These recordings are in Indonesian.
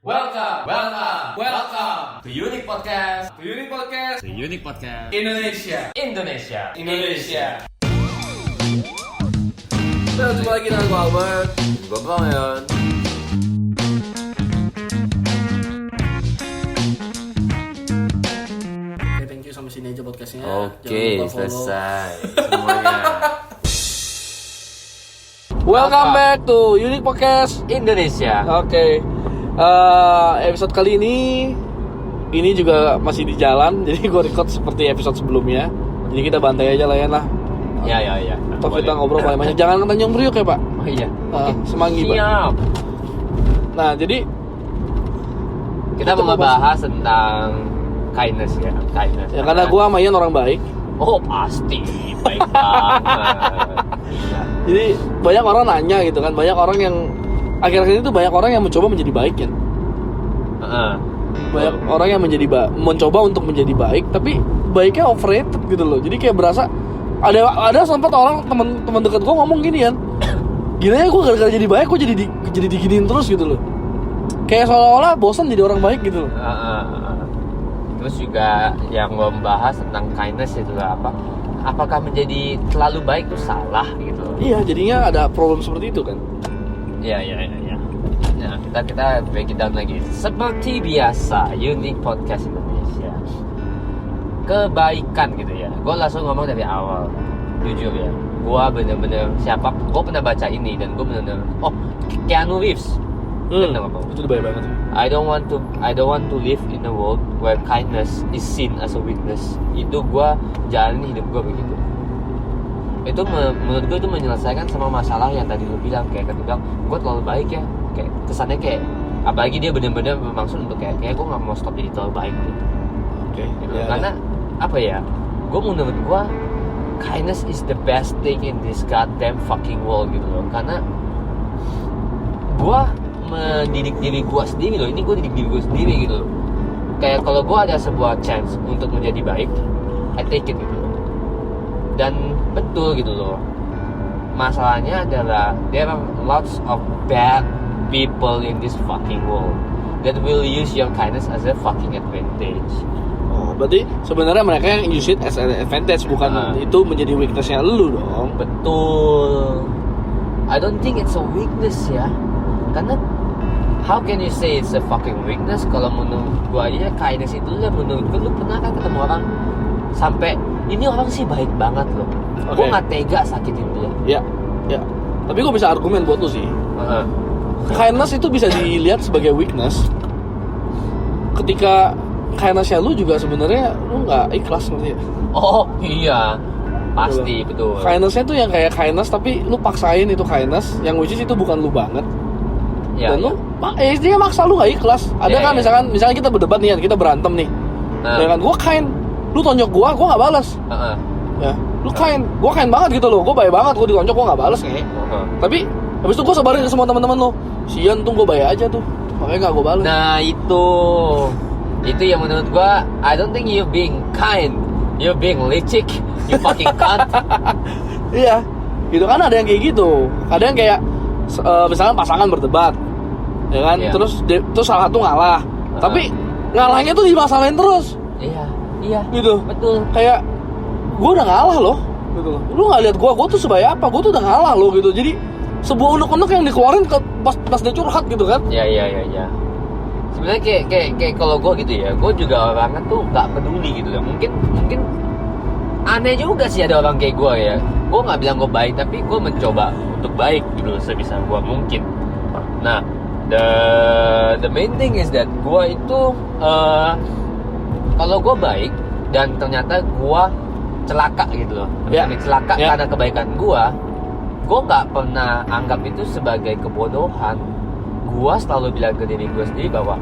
Welcome to Unique Podcast. Indonesia. Kita jumpa lagi dengan gue Albert. Gue Brian. Oke, thank you, sampai sini aja podcastnya. Oke, selesai semuanya. Welcome back to Unique Podcast Indonesia. Oke, episode kali ini juga masih di jalan. Jadi gue record seperti episode sebelumnya. Jadi kita bantai aja lah ya lah. Ya. Top kita ngobrol paling banyak. Jangan ke Tanjung Priok ya Pak. Oh iya. Semanggi Pak. Siap. Nah jadi Kita mau ngebahas tentang kindness ya. ya karena gue sama Ian orang baik. Oh pasti baik banget. Jadi banyak orang nanya gitu kan. Banyak orang yang akhir-akhir ini tuh banyak orang yang mencoba menjadi baik ya. Banyak orang yang mencoba untuk menjadi baik, tapi baiknya overrated gitu loh. Jadi kayak berasa ada sempat orang teman dekat gue ngomong gini kan, gila ya gue gara-gara jadi baik gue jadi diginiin terus gitu loh. Kayak seolah-olah bosan jadi orang baik gitu loh. Terus juga yang gue membahas tentang kindness itu apa? Apakah menjadi terlalu baik itu salah gitu? Iya, jadinya ada problem seperti itu kan. Iya. Nah, kita break it down lagi. Seperti biasa, Unique Podcast Indonesia. Kebaikan gitu ya. Gue langsung ngomong dari awal. Jujur ya. Gue bener-bener gue pernah baca ini dan gue bener-bener Keanu Reeves. Itu baik banget. I don't want to live in a world where kindness is seen as a weakness. Itu gue jalanin hidup gue begitu. Itu menurut gue itu menyelesaikan sama masalah yang tadi lu bilang, kayak ketika gue terlalu baik ya, kayak kesannya kayak, apalagi dia benar-benar bermaksud untuk kayak gue nggak mau stop jadi terlalu baik gitu. Gitu. Ya, Karena apa ya, menurut gue kindness is the best thing in this goddamn fucking world gitu loh. Karena gue mendidik diri gue sendiri loh, ini gue didik diri gue sendiri gitu loh. Kayak kalau gue ada sebuah chance untuk menjadi baik, I take it gitu loh. Dan betul gitu loh, masalahnya adalah there are lots of bad people in this fucking world that will use your kindness as a fucking advantage. Oh, berarti sebenarnya mereka yang use it as an advantage, bukan itu menjadi weaknessnya lu dong. Betul. I don't think it's a weakness ya. Karena how can you say it's a fucking weakness kalau menurut gua aja kindness itu lah, menurut gua lu pernah kan ketemu orang sampai ini orang sih baik banget loh. Gue nggak tega sakitin dia. Ya. Tapi gue bisa argumen buat lu sih. Kindness itu bisa dilihat sebagai weakness ketika kindnessnya lu juga sebenarnya lu nggak ikhlas ngerti ya? Oh iya, pasti betul. Kindnessnya tuh yang kayak kindness tapi lu paksain itu kindness, yang which is itu bukan lu banget. Dan lu dia maksa lu nggak ikhlas. Ada kan misalkan kita berdebat nih, kita berantem nih. Dengan gue kind, lu tonjok gue nggak balas. Ya, lu gue kind banget gitu loh, gue baik banget, gue ditonjok gue nggak balas nih. Tapi habis itu gue sebarin ke semua teman-teman lo, sian tuh gue baik aja tuh, makanya nggak gue balas. Nah itu yang menurut gue, I don't think you being kind, you being licik, you fucking cunt. Iya, gitu kan, ada yang kayak gitu, ada yang kayak misalnya pasangan berdebat, ya kan, terus salah satu ngalah, tapi ngalahnya tuh dimasalahin terus. Iya, gitu. Betul. Kayak gue udah ngalah loh, gitu. Lu nggak lihat gue tuh sebaya apa? Gue tuh udah ngalah loh, gitu. Jadi sebuah unek-unek yang dikeluarin pas dia curhat gitu kan? Iya. Sebenarnya kayak kalau gue gitu ya, gue juga orangnya tuh nggak peduli gitu ya. Mungkin aneh juga sih ada orang kayak gue ya. Gue nggak bilang gue baik, tapi gue mencoba untuk baik gitu sebisa gue mungkin. Nah, the main thing is that gue itu kalau gue baik dan ternyata gue celaka gitu loh, celaka karena kebaikan gue nggak pernah anggap itu sebagai kebodohan. Gue selalu bilang ke diri gue sendiri bahwa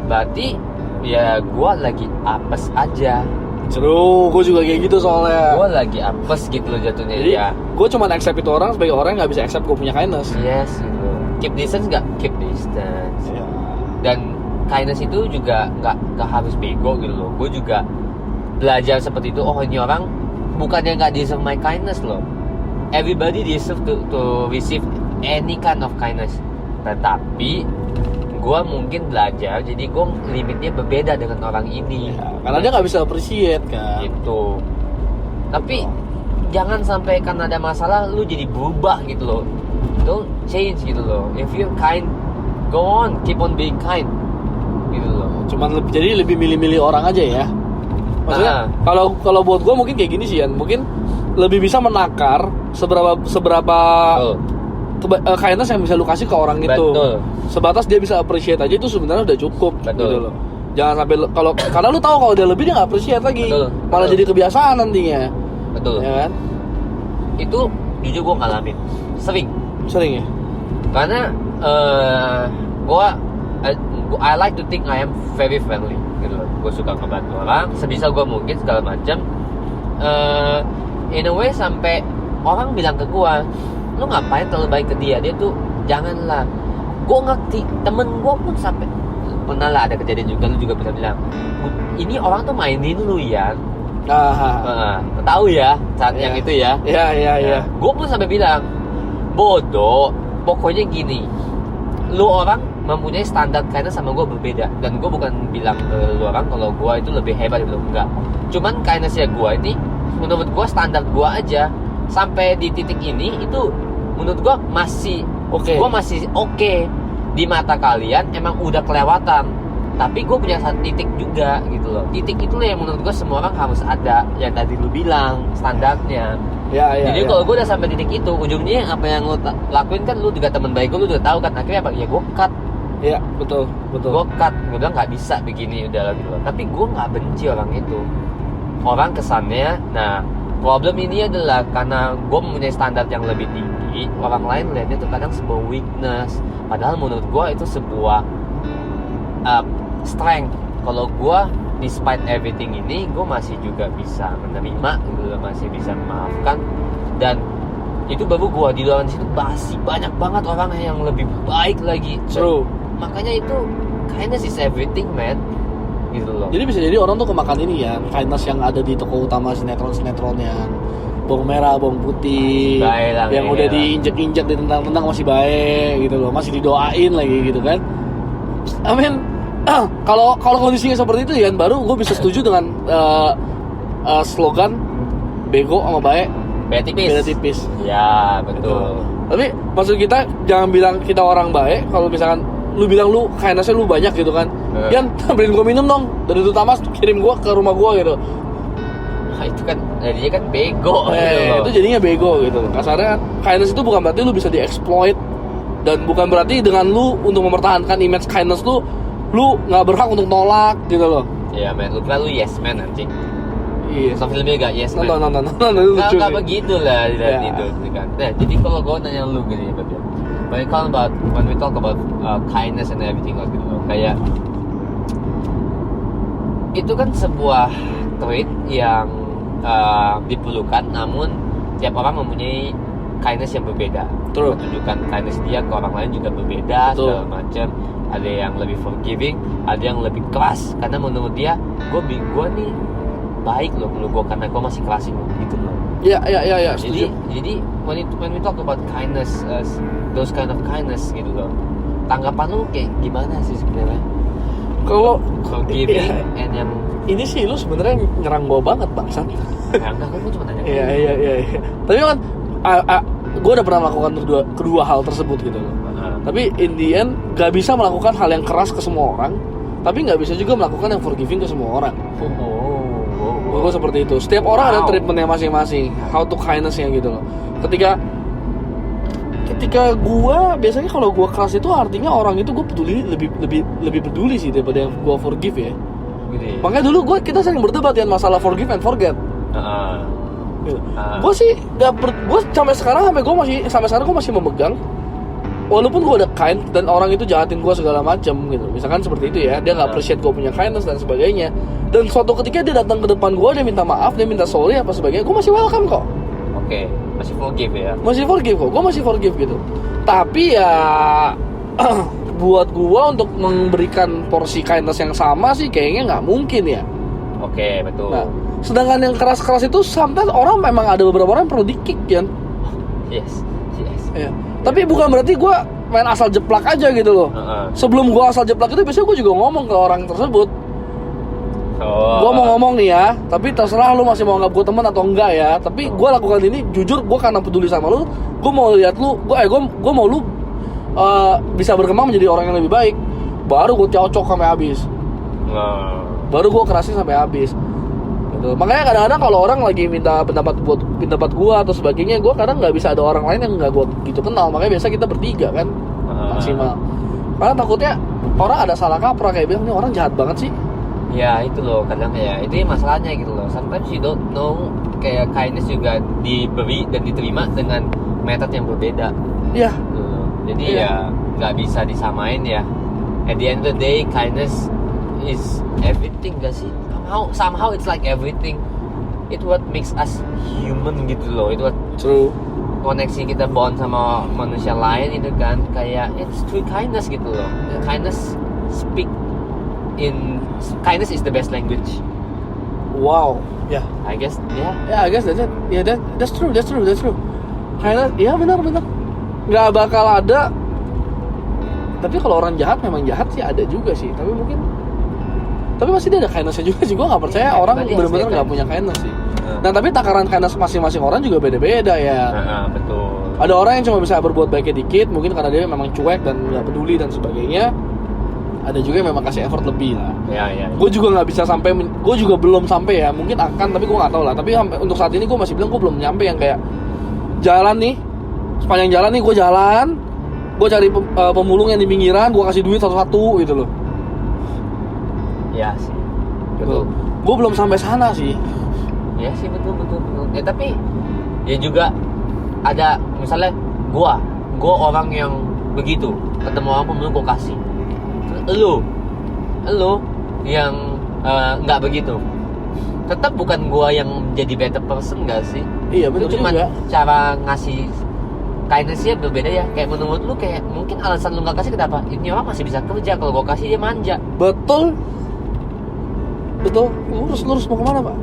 berarti ya gue lagi apes aja. Seru, gue juga kayak gitu soalnya. Gue lagi apes gitu loh jatuhnya. Jadi ya, gue cuma accept itu orang sebagai orang yang nggak bisa accept gue punya kindness. Yes, gitu. Keep distance nggak? Keep distance. Dan kindness itu juga nggak harus bego gitu loh. Gue juga belajar seperti itu. Oh, ini orang bukannya nggak deserve my kindness loh. Everybody deserve to receive any kind of kindness. Tetapi gue mungkin belajar, jadi gue limitnya berbeda dengan orang ini. Karena dia nggak bisa appreciate kan. Gitu. Tapi jangan sampai karena ada masalah lu jadi berubah gitu loh. Don't change gitu loh. If you're kind, go on, keep on being kind gitu loh. Cuman jadi lebih milih-milih orang aja ya. Maksudnya kalau buat gue mungkin kayak gini sih, Yan. Mungkin lebih bisa menakar seberapa kindness yang bisa lu kasih ke orang itu. Sebatas dia bisa appreciate aja, itu sebenarnya udah cukup. Gitu loh. Jangan sampai karena lu tahu kalau dia lebih, dia nggak appreciate lagi. Malah jadi kebiasaan nantinya. Betul. Ya kan? Itu jujur gue ngalamin sering ya. Karena I like to think I am very friendly gitu loh. Gue suka ngebantu orang sebisa gue mungkin segala macam. In a way sampai orang bilang ke gue, lu ngapain terlalu baik ke dia tuh janganlah. Gue ngerti, temen gue pun sampai pernah lah ada kejadian juga, lu juga bisa bilang ini orang tuh mainin lu ya. Tahu ya saat yang itu ya. Iya. Gue pun sampai bilang bodoh, pokoknya gini, lu orang mempunyai standar kindness sama gue berbeda, dan gue bukan bilang ke lu orang kalau gue itu lebih hebat gitu, enggak. Cuman kindnessnya gue ini menurut gue standar gue aja sampai di titik ini itu menurut gue masih oke. Gue masih oke. Di mata kalian emang udah kelewatan, tapi gue punya satu titik juga gitu loh. Titik itulah yang menurut gue semua orang harus ada, yang tadi lu bilang standarnya. Jadi kalau gue udah sampai titik itu, ujungnya apa yang lu lakuin kan, lu juga teman baik lu juga tahu kan, akhirnya apa ya, gue cut. Iya betul. Gue cut, gue bilang nggak bisa begini udah gitu loh. Tapi gue nggak benci orang itu. Orang kesannya, nah problem ini adalah karena gue mempunyai standar yang lebih tinggi, orang lain melihatnya itu kadang sebuah weakness, padahal menurut gue itu sebuah strength. Kalau gue despite everything ini, gue masih juga bisa menerima, gue masih bisa memaafkan, dan itu baru gue. Di luar situ masih banyak banget orang yang lebih baik lagi. True. Makanya itu kindness is everything, man. Gitu loh. Jadi bisa jadi orang tuh kemakan ini ya, kindness yang ada di toko utama sinetron yang bawang merah, bawang putih, yang udah diinjek-injek, ditendang-tendang masih baik gitu loh, masih didoain lagi gitu kan. I mean, kalau kondisinya seperti itu ya, baru gue bisa setuju dengan slogan bego sama baik beda tipis. Ya betul. Tapi maksud kita jangan bilang kita orang baik kalau misalkan lu bilang lu kindness-nya lu banyak gitu kan. Yan, beliin gue minum dong dari Tamas, kirim gue ke rumah gue gitu. Itu kan jadinya kan bego. Itu jadinya bego gitu. Kasarnya kindness itu bukan berarti lu bisa dieksploit, dan bukan berarti dengan lu untuk mempertahankan image kindness lu nggak berhak untuk nolak gitu loh. Iya men, lu kira lu yes man anjing. Iya. So filmnya gak yes man. Nggak begitu lah itu kan. Nah, jadi kalau gue nanya lu gini ya, when we talk about kindness and everything like gitu loh, kayak itu kan sebuah trait yang diperlukan, namun tiap orang mempunyai kindness yang berbeda. Menunjukkan kindness dia ke orang lain juga berbeda. Segala macam. Ada yang lebih forgiving, ada yang lebih keras, karena menurut dia gue nih baik loh menurut gue, karena gue masih kerasin gitu loh. Iya. Jadi when we talk about kindness, those kind of kindness gitu loh, tanggapan lu kayak gimana sih sebenarnya? Kalau forgiving and yang ini sih lu sebenarnya nyerang gue banget bangsat. Enggak, gue cuma nanya. Iya. Tapi kan gue udah pernah melakukan kedua hal tersebut gitu loh. Tapi in the end gak bisa melakukan hal yang keras ke semua orang, tapi gak bisa juga melakukan yang forgiving ke semua orang. Gue seperti itu. Setiap orang ada treatmentnya masing-masing, how to kindness-nya gitu loh. Ketika gue biasanya kalau gue keras itu artinya orang itu gue peduli, lebih peduli sih daripada yang gue forgive ya. Makanya dulu kita sering berdebat ya masalah forgive and forget. Gue sih gue sampai sekarang gue masih memegang, walaupun gue udah kind dan orang itu jahatin gue segala macam gitu, misalkan seperti itu ya, dia nggak appreciate gue punya kindness dan sebagainya, dan suatu ketika dia datang ke depan gue, dia minta maaf, dia minta sorry apa sebagainya, gue masih welcome kok. Masih forgive ya? Masih forgive kok, gue masih forgive gitu. Tapi ya buat gue untuk memberikan porsi kindness yang sama sih kayaknya nggak mungkin ya. Betul. Nah, sedangkan yang keras-keras itu sometimes orang memang ada beberapa orang yang perlu di-kick kan. Yes. Ya. Tapi bukan berarti gue main asal jeplak aja gitu loh. Sebelum gue asal jeplak itu biasanya gue juga ngomong ke orang tersebut. Gue mau ngomong nih ya, tapi terserah lu masih mau anggap gue teman atau enggak ya. Tapi gue lakukan ini jujur, gue karena peduli sama lu. Gue mau lihat lu, gue mau lu bisa berkembang menjadi orang yang lebih baik. Baru gue cocok sampai habis. Baru gue kerasin sampai habis. Gitu. Makanya kadang-kadang kalau orang lagi minta pendapat gue atau sebagainya, gue kadang nggak bisa ada orang lain yang nggak gue gitu kenal. Makanya biasa kita bertiga kan maksimal. Karena takutnya orang ada salah kaprah kayak bilang, ini orang jahat banget sih. Ya itu loh, kadang ya itu masalahnya gitu loh. Sometimes you don't know, kayak kindness juga diberi dan diterima dengan metode yang berbeda. Iya. Jadi ya nggak bisa disamain ya. At the end of the day, kindness is everything gak sih? Somehow it's like everything. It what makes us human gitu loh. Itu what True. Koneksi kita bond sama manusia lain itu kan kayak it's through kindness gitu loh. Kindness is the best language. Wow. Ya. I guess yeah. Yeah, I guess that's it. Yeah, that's true. Kindness, ya benar. Nggak bakal ada. Tapi kalau orang jahat memang jahat sih ada juga sih. Tapi masih dia ada kindness-nya juga sih. Gue nggak percaya orang benar-benar nggak punya kindness sih. Nah tapi takaran kindness masing-masing orang juga beda-beda ya. Betul. Ada orang yang cuma bisa berbuat baiknya dikit, mungkin karena dia memang cuek dan nggak peduli dan sebagainya. Ada juga yang memang kasih effort lebih lah. Ya. Gue juga nggak bisa sampai, gue juga belum sampai ya. Mungkin akan, tapi gue nggak tahu lah. Tapi untuk saat ini gue masih bilang gue belum nyampe yang kayak jalan nih, sepanjang jalan nih gue jalan, gue cari pemulung yang di pinggiran, gue kasih duit satu-satu gitu loh. Ya sih. Betul. Gue belum sampai sana sih. Ya sih betul. Tapi ya juga ada misalnya gue orang yang begitu, ketemu orang pemulung gue kasih. Lu yang nggak begitu, tetap bukan gua yang jadi better person nggak sih? Iya betul juga. Cuma cara ngasih kindness-nya berbeda ya. Kayak menurut lu kayak mungkin alasan lu nggak kasih kenapa? Ini orang masih bisa kerja, kalau gua kasih dia manja. Betul. Lurus mau kemana pak?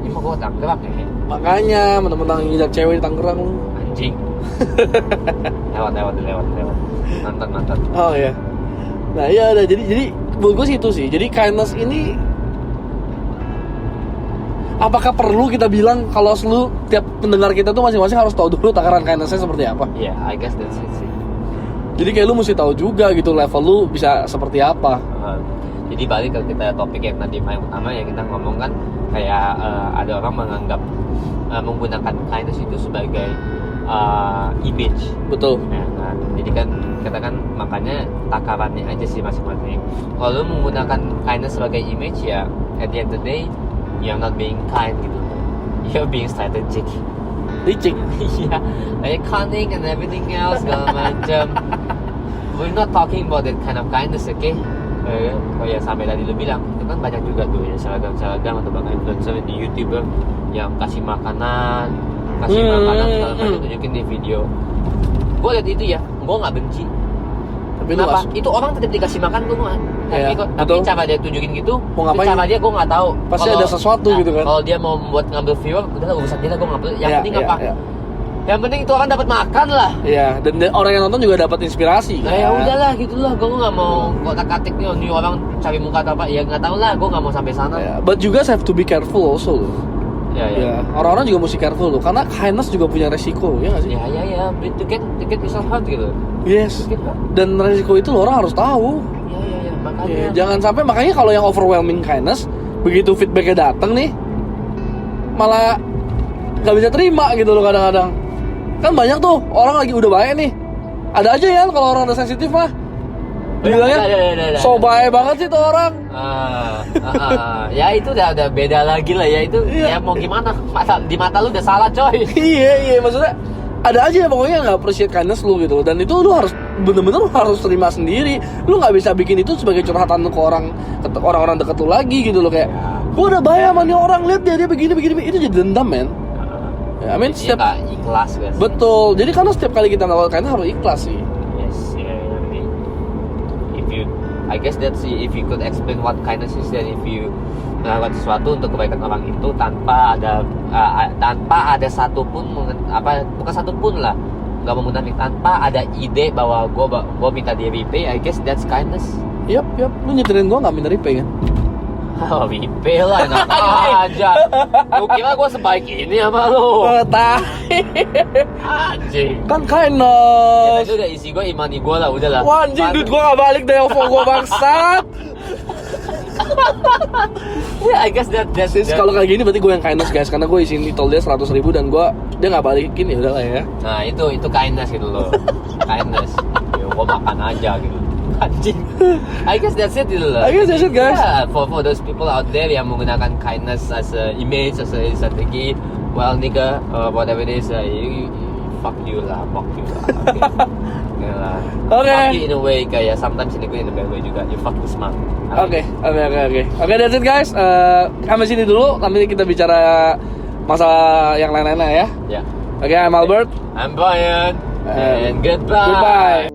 Ini mau gua Tangerang ya. Makanya mentang-mentang nginjak cewek di Tangerang lu. Anjing. lewat. Nonton. Oh iya. Nah iya ada jadi menurut gue sih itu sih. Jadi kindness ini apakah perlu kita bilang kalau tiap pendengar kita tuh masing-masing harus tahu dulu takaran kindness-nya seperti apa? Iya, I guess that's it sih. Jadi kayak lu mesti tahu juga gitu level lu bisa seperti apa. Jadi balik ke kita topik yang tadi yang pertama ya, kita ngomong kan kayak ada orang menganggap menggunakan kindness itu sebagai image. Betul. Ya, kan? Jadi kan katakan makanya takarannya aja sih masing-masing. Kalau lu menggunakan kindness sebagai image ya, at the end of the day you're not being kind gitu. You're being strategic. Licik. Iya, kayak cunning and everything else segala macam. We're not talking about that kind of kindness, okay? Oh ya sampai tadi lu bilang itu kan banyak juga tuh ya seragam atau bahkan influencer di YouTuber yang kasih makanan segala macam tunjukin di video. Gue lihat itu ya, gue nggak benci. Tapi kenapa? Itu orang tetap dikasih makan gue nggak. Tapi cara dia tunjukin gitu, cara dia gue nggak tahu. Pasti ada sesuatu gitu kan. Kalau dia mau buat ngambil viewer, udah urusan dia lah, gue nggak peduli. Yang penting apa? Yang penting itu orang dapat makan lah. Iya, dan orang yang nonton juga dapat inspirasi. Nah ya udahlah gitulah, gue nggak mau kotak-katik nih orang cari muka atau apa. Ya nggak tahu lah, gue nggak mau sampai sana. But you guys have to be careful also. Ya. Orang-orang juga mesti careful loh, karena kindness juga punya resiko, ya nggak sih? Ya. To get yourself hurt gitu. Yes. Dan resiko itu lo orang harus tahu. Ya. Makanya. Jangan sampai, makanya kalau yang overwhelming kindness, begitu feedbacknya datang nih, malah nggak bisa terima gitu loh kadang-kadang. Kan banyak tuh orang lagi udah baik nih, ada aja ya kalau orang udah sensitif mah. Bilangnya so baik banget sih tuh orang. Ya itu udah beda lagi lah ya itu. Ya mau gimana? Di mata lu udah salah coy. Iya maksudnya ada aja pokoknya nggak appreciate kindness lu gitu. Dan itu lu harus bener-bener harus terima sendiri. Lu nggak bisa bikin itu sebagai curhatan ke orang-orang deket lu lagi gitu loh, kayak gua udah bayar sama nih orang, lihat dia begini itu jadi dendam men. I mean setiap ikhlas guys. Betul. Jadi karena setiap kali kita melakukan kindness harus ikhlas sih. Yes, I guess that's if you could explain what kindness is, then if you melakukan sesuatu untuk kebaikan orang itu tanpa ada satupun bukan satupun lah, nggak mau munafik tanpa ada ide bahwa gue minta dia repay. I guess that's kindness. Yap. Lu nyetirin gue nggak minta repay kan? Oh, repay lah, enak aja. Lu kira gue sebaik ini sama lu? Anjing. Kan Ya, kindness. tadi udah isi gue, imani gue lah, udah lah. Wah, anjing, duit gue gak balik deh, OVO gue bangsat. Yeah, I guess that's Kalau kayak gini berarti gue yang kindness guys, karena gue isiin tol dia 100.000 dan dia nggak balikin, ya udah lah ya. Nah itu kindness gitu loh. Kindness. Ya gue makan aja gitu. Anjing. I guess that's it gitu loh. I guess that's it, guys. Yeah, for those people out there yang menggunakan kindness as a image, as a strategi, well nigga, whatever it is, fuck you lah. Okay. Lah. Oke. Fuck you in a way kayak sometimes ini gue in a bad way juga. You fuck you smart. Oke, that's it guys. Sampai sini dulu. Nanti kita bicara masalah yang lain-lainnya ya. Ya. Oke, I'm Albert. I'm Brian. And goodbye.